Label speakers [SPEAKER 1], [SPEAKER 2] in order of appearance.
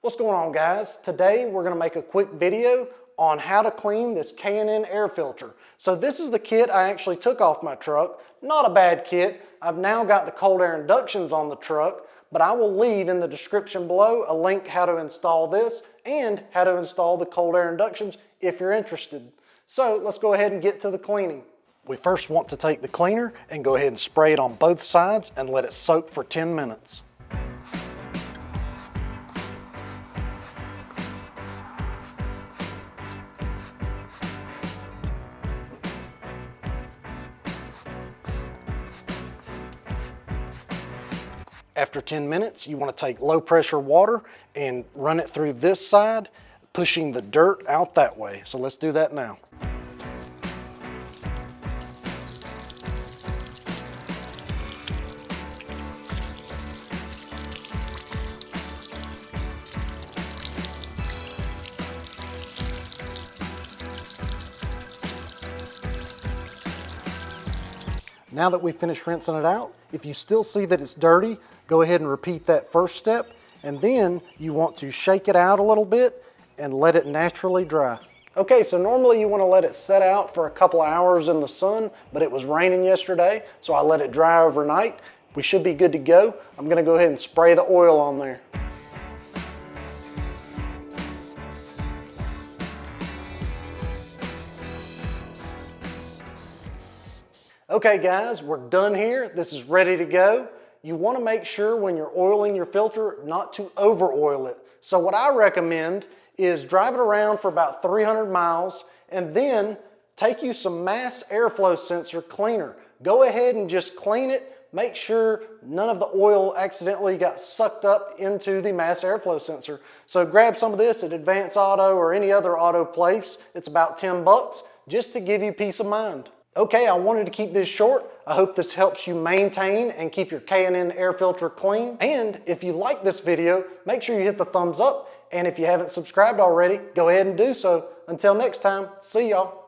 [SPEAKER 1] What's going on, guys? Today we're going to make a quick video on how to clean this K&N air filter. So this is the kit I actually took off my truck. Not a bad kit. I've now got the cold air inductions on the truck, but I will leave in the description below a link how to install this and how to install the cold air inductions if you're interested. So let's go ahead and get to the cleaning. We first want to take the cleaner and go ahead and spray it on both sides and let it soak for 10 minutes. After 10 minutes, you want to take low pressure water and run it through this side, pushing the dirt out that way. So let's do that now. Now that we've finished rinsing it out, if you still see that it's dirty, go ahead and repeat that first step, and then you want to shake it out a little bit and let it naturally dry. Okay, so normally you want to let it set out for a couple hours in the sun, but it was raining yesterday, so I let it dry overnight. We should be good to go. I'm going to go ahead and spray the oil on there. Okay guys, we're done here. This is ready to go. You want to make sure when you're oiling your filter not to over oil it. So what I recommend is drive it around for about 300 miles and then take you some mass airflow sensor cleaner. Go ahead and just clean it. Make sure none of the oil accidentally got sucked up into the mass airflow sensor. So grab some of this at Advance Auto or any other auto place. It's about 10 bucks just to give you peace of mind. Okay, I wanted to keep this short. I hope this helps you maintain and keep your K&N air filter clean. And if you like this video, make sure you hit the thumbs up. And if you haven't subscribed already, go ahead and do so. Until next time, see y'all.